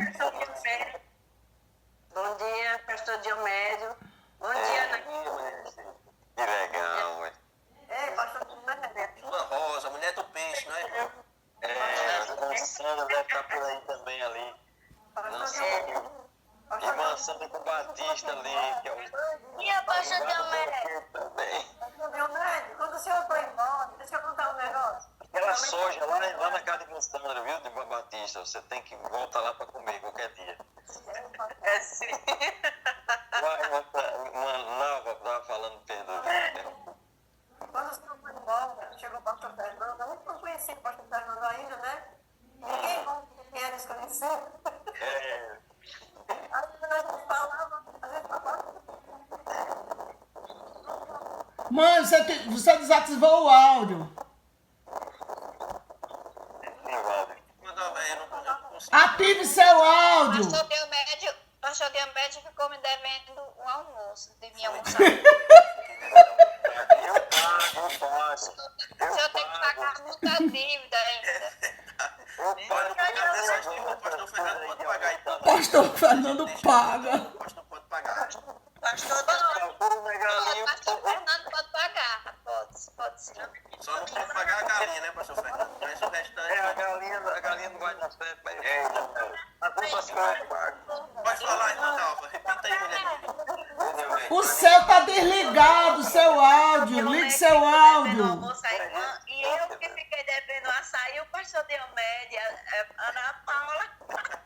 Bom dia, pastor Diomédio. Bom dia, Ana. Que legal, ué. Ei, pastor Diomédio. Uma rosa, mulher do peixe, não é, irmão? A Sandra deve estar por aí também ali. Pastor Não sei. Diomédio. E Mansão com Batista ali, que é o... E a pastor Diomedes? Também. Diomedes, quando o senhor foi embora, deixa eu contar um negócio. Aquela soja lá na casa de Mansandra, viu, de Batista, você tem que voltar lá para comer qualquer dia. É sim. Nova estava falando, Pedro. Quando o senhor foi embora, chegou o pastor Fernando, eu não conhecia o pastor Fernando ainda, né? Ninguém quem era desconhecido. É, Aí nós falávamos, a gente falava. Mãe, você desativou o áudio. Mandar bem, eu não consigo. Ative seu áudio. Pastor Diomedes ficou me devendo um almoço. Devia almoçar. eu pago. O senhor tem que pagar muita dívida ainda. Eu pago. Essas dívidas, o pastor Fernando pode pagar então. Pastor Fernando paga. O pastor pode pagar. Pastor Fernando pode pagar. Pode sim. Só não pode pagar a galinha, né, pastor Fernando? Mas o restante. A galinha não vai dar certo, mas a culpa só eu pago. Pode falar, irmã Dalva. Repita aí, mulher. O seu tá desligado, seu áudio. Ligue seu áudio. E eu que fiquei devendo açaí, o pastor Diomedes, a Ana Paula.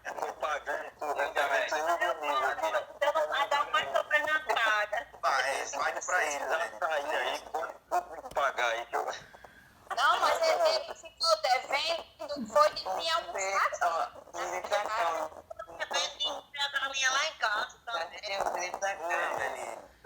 Tô pagando tudo, ainda bem que você não comigo aqui. Eu não pagar mais, tô Fernando paga. Vai, pague pra ele, Dá né? pra ir aí, quando pagar aí que eu... Não, mas ele ficou devendo, foi de mim almoçar. A galinha lá em casa também.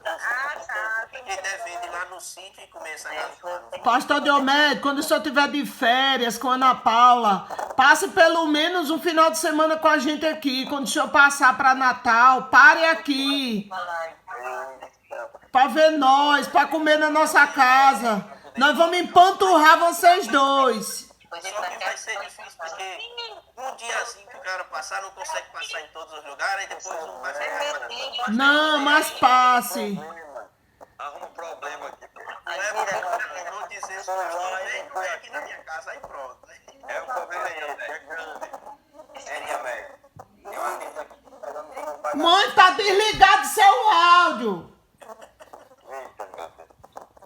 Ah, tá. Quem deve ir lá no sítio e começa a galinha. Pastor Diomedes, quando o senhor estiver de férias com a Ana Paula, passe pelo menos um final de semana com a gente aqui. Quando o senhor passar para Natal, pare aqui. Para ver nós, para comer na nossa casa. Nós vamos empanturrar vocês dois. Só que vai ser difícil porque um diazinho que o cara passar, não consegue passar em todos os lugares, e depois não vai ficar. Não, mas passe. Arruma um problema aqui. Não dizer só vem aqui na minha casa, aí pronto. É um problema é grande. Mãe, tá desligado seu áudio. Eita, meu Deus.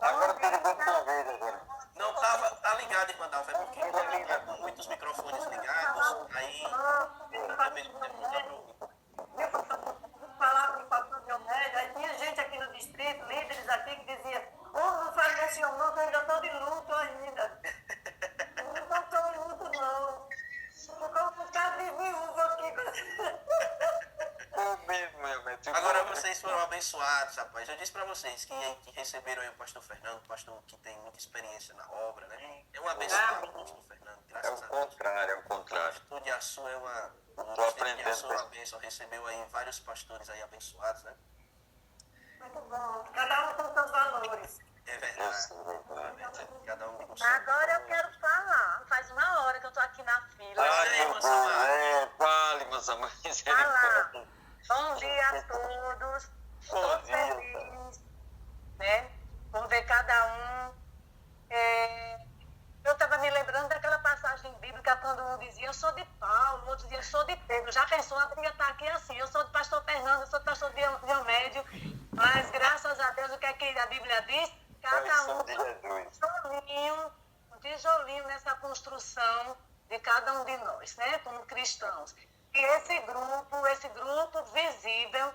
Agora tem ligou de uma vez agora. Não tá ligado, irmã Dalva, é porque tá com muitos microfones ligados, aí ao mesmo tempo não dá pra ouvir. Falava com o pastor Diomedes, aí tinha gente aqui no distrito, líderes aqui, que dizia, não faz desse não, que eu ainda estou de luto ainda. Não estou em luto, não. Estou com um bocado de viúva aqui. É mesmo, meu Deus. Agora vocês foram abençoados, rapaz. Eu disse pra vocês que receberam aí o pastor Fernando, pastor que tem muita experiência na obra, né? É um abençoado o pastor Fernando, É graças o a Deus. contrário, é o contrário. Tudo de Açu é uma... Tô aprendendo. Açu é uma bênção, recebeu aí vários pastores aí abençoados, né? Muito bom. Cada um com seus valores. É Eu verdade. sei, verdade. Cada um com seu. Agora eu quero falar. Faz uma hora que eu tô aqui na fila. Ai, meu Deus, fale, Mansamar. Falar. Bom dia a todos. Bom Estou dia. feliz, né? Por ver cada um. Eu estava me lembrando daquela passagem bíblica quando um dizia eu sou de Paulo, o outro dizia eu sou de Pedro. Já pensou, a Bíblia está aqui assim, eu sou do pastor Fernando, eu sou do pastor Diomédio, mas graças a Deus o que é que a Bíblia diz? Cada um de Jesus. um tijolinho nessa construção de cada um de nós, né? Como cristãos. E esse grupo visível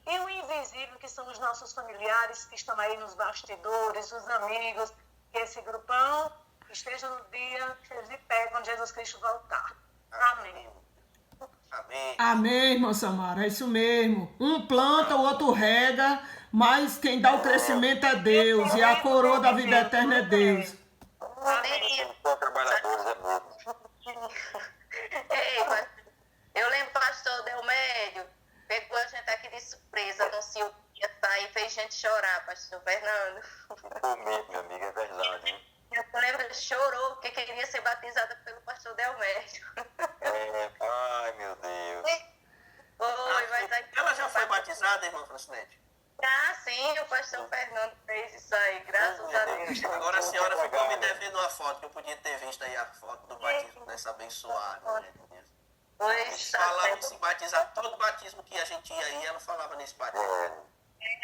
e o invisível, que são os nossos familiares que estão aí nos bastidores, os amigos, que esse grupão esteja no dia, esteja de pé quando Jesus Cristo voltar. Amém. Amém. Amém, irmã Samara, é isso mesmo. Um planta, o outro rega, mas quem dá o crescimento é Deus. E a coroa da vida eterna é Deus. Amém. São trabalhadores, é mesmo. Ei, mas eu lembro, pastor Delmédio, pegou a gente aqui de surpresa, anunciou que ia sair, fez gente chorar, pastor Fernando. Comigo, minha amiga, é verdade. Hein? Eu lembro, chorou, porque queria ser batizada pelo pastor Delmédio. Ai, meu Deus. Foi, mas aí... Ela já foi batizada, irmã Francinete? Ah, sim, o pastor Fernando fez isso aí, graças a Deus. Agora a senhora ficou me devendo uma foto, que eu podia ter visto aí a foto do batismo dessa abençoada. Né? Pois, tá Falar certo. de se batizar. Todo batismo que a gente ia aí, ela falava nesse batismo.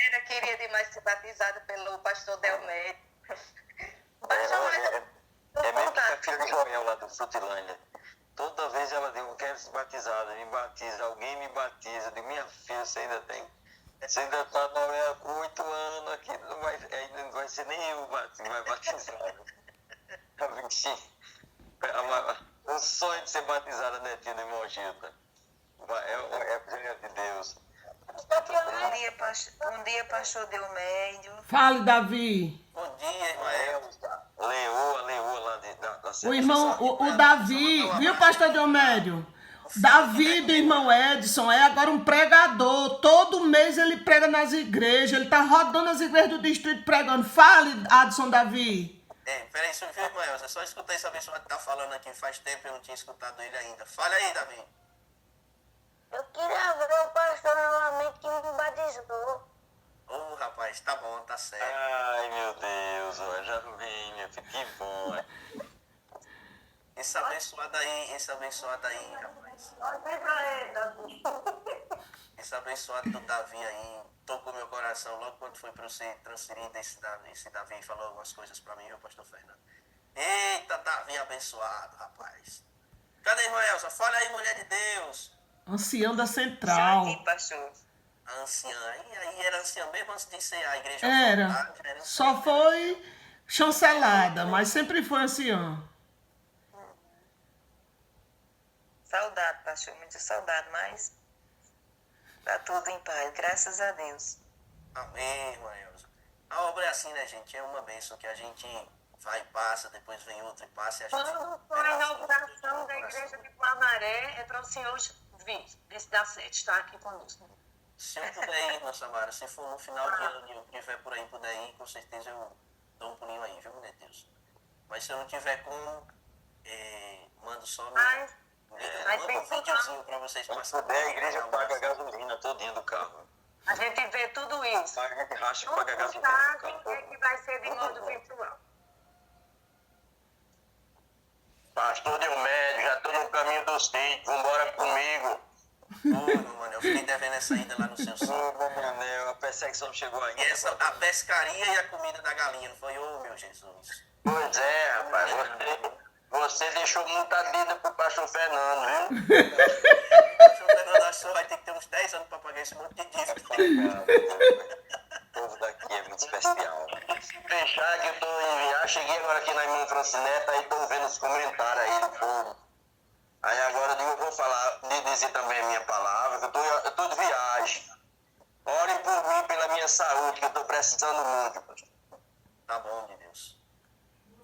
Ela queria demais ser batizada pelo pastor Delmédio. É mesmo que a filha de Joel lá do Frutilândia. Toda vez ela diz, eu quero ser batizada, me batiza, alguém me batiza. Eu digo, minha filha, você ainda está com 8 anos aqui, ainda não vai ser nem eu que vai batizar. O sonho de ser batizada, netinha de irmão Gilda. É filha de Deus. Um dia pastor Delmédio. Fale, Davi. Bom dia, Ismael. Leoa lá da O irmão, o Davi, viu, pastor Diomédio? Davi do irmão Edson é agora um pregador. Todo mês ele prega nas igrejas. Ele tá rodando as igrejas do distrito pregando. Fale, Adson Davi. Peraí, viu, Ismael? Eu só escutei essa pessoa que tá falando aqui faz tempo e eu não tinha escutado ele ainda. Fala aí, Davi. Eu queria ver o pastor novamente que me batizou. Ô, rapaz, tá bom, tá certo. Ai, meu Deus, ó, já vem, meu filho, que bom. Esse abençoado aí, rapaz. Olha pra ele, Davi. Esse abençoado do Davi aí tocou meu coração logo quando foi para eu ser transferido. Esse Davi falou algumas coisas para mim, meu pastor Fernando. Eita, Davi abençoado, rapaz. Cadê a irmã Elza? Fala aí, mulher de Deus. Ancião da Central. Aqui, pastor. A anciã. Aí era anciã mesmo antes de ser a igreja. Era. Voltada, Só foi chancelada, mas sempre foi anciã. Saudade, pastor. Muito saudade, mas tá tudo em paz. Graças a Deus. Amém, irmã Elza. A obra é assim, né, gente? É uma bênção que a gente vai e passa, depois vem outra e passa e a gente... Quando for a inauguração da igreja de Guamaré, é para o senhor vir, ver se dá certo, estar aqui conosco. Se eu puder ir, irmã Samara, se for no final de ano e eu estiver por aí, puder ir, com certeza eu dou um pulinho aí, viu, meu Deus? Mas se eu não tiver como, mando só no... Mas Manda um videozinho pra vocês Se passarem. puder, a igreja paga a gasolina todinha do carro. a gente vê tudo isso. Paga racha e Não paga a gasolina do sabe carro. o que é que vai ser de modo virtual. Pastor Delmédio, já tô no caminho do sítio, vambora comigo. Oi, meu mano, eu fiquei devendo essa ida lá no seu sítio. Ô, meu anel, a perseguição chegou ainda. E a pescaria e a comida da galinha, não foi? Ô, meu Jesus. Pois é, rapaz, você deixou muita dívida pro pastor Fernando, viu? O pastor Fernando acho que vai ter que ter uns 10 anos pra pagar esse monte de dívida. O povo daqui é muito especial. Fechar que eu tô em viagem, cheguei agora aqui na irmã Francineta, aí tô vendo os comentários aí do povo. Aí agora eu vou falar, dizer também a minha palavra, que eu tô de viagem. Orem por mim, pela minha saúde, que eu tô precisando muito, pastor. Tá bom, de Deus.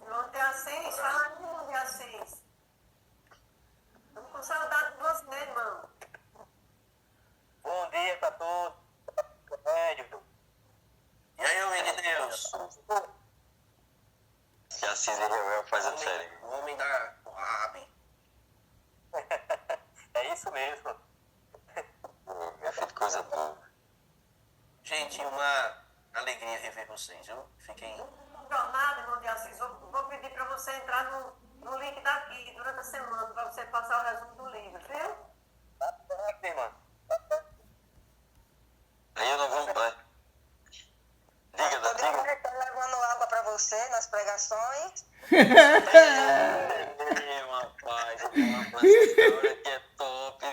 João tem Assis, fala aí, João tem Assis. Estamos com saudade de você, irmão. Bom dia pra todos. Médio. E aí, homem de Deus? Que a Cis e Reuel faz a diferença. O homem da Coab. É isso mesmo. Minha filha, coisa boa. Gente, uma alegria rever vocês, viu? Fiquem... Jornada, irmão de Assis, vou pedir para você entrar no link daqui durante a semana, para você passar o resumo do livro, viu? Irmã. Aí eu não vou... Diga. Tá levando água pra você nas pregações. Rapaz, essa hora que é top.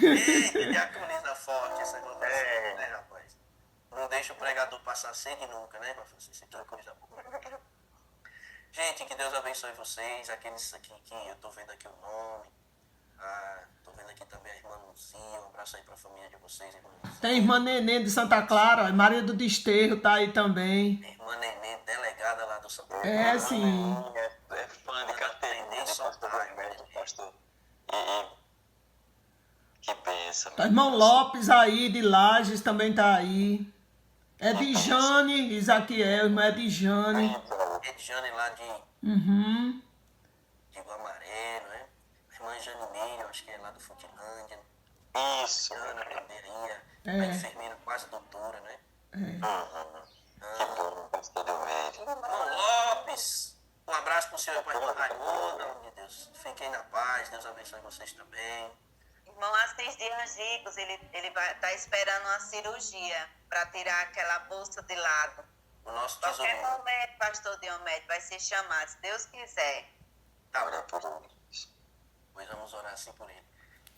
Eita, diaconisa forte essa conversa, né, rapaz? Não deixa o pregador passar sede nunca, né, irmã Francisca? Que coisa boa. Gente, que Deus abençoe vocês, aqueles aqui que eu tô vendo aqui o nome. Tô vendo aqui também a irmã Luzia, um abraço aí pra família de vocês, irmã Luzia. Tem a irmã Nenê de Santa Clara, ó, Maria do Desterro tá aí também. Irmã Nenê, delegada lá do São Paulo. É, sim. É fã de carteirinha de pastor Vermelho, pastor. Que benção. O irmão Lopes aí, de Lages, também tá aí. É de Jane, Isaquiel, irmã é de Jane. Edjane lá de Guamaré, não é? A irmã Jane Meire, acho que é lá do Frutilândia. Isso. Ana Bandeirinha, a É. enfermeira quase doutora, né? Que bom, pastor Delmédio. Irmão Lopes, um abraço pro senhor e pra irmã Raimundo, meu Deus. Fiquem na paz, Deus abençoe vocês também. Irmão Assis de Angicos, ele vai estar esperando uma cirurgia para tirar aquela bolsa de lado. O nosso Qualquer tesourinho. momento, pastor Diomédio, vai ser chamado, se Deus quiser. Tá, Ora por eles. pois vamos orar assim por ele.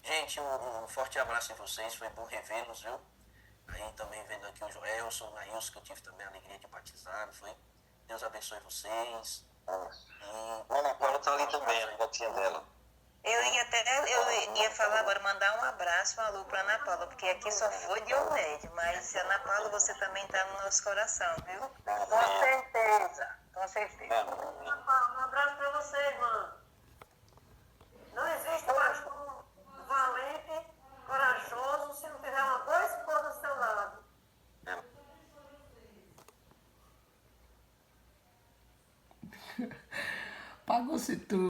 Gente, um forte abraço em vocês, foi bom revê-los, viu? Aí também vendo aqui o Joelson, o Nailson, que eu tive também a alegria de batizar, não foi? Deus abençoe vocês. E Ana Paula tá ali também, a gatinha dela. Eu ia falar agora, mandar um abraço, um alô para Ana Paula, porque aqui só foi Diomédio, mas Ana Paula, você também está no nosso coração, viu? Com certeza, com certeza. Um abraço para você, irmã. Não existe pastor valente, corajoso, se não tiver uma boa esposa ao seu lado. Pagou-se tudo.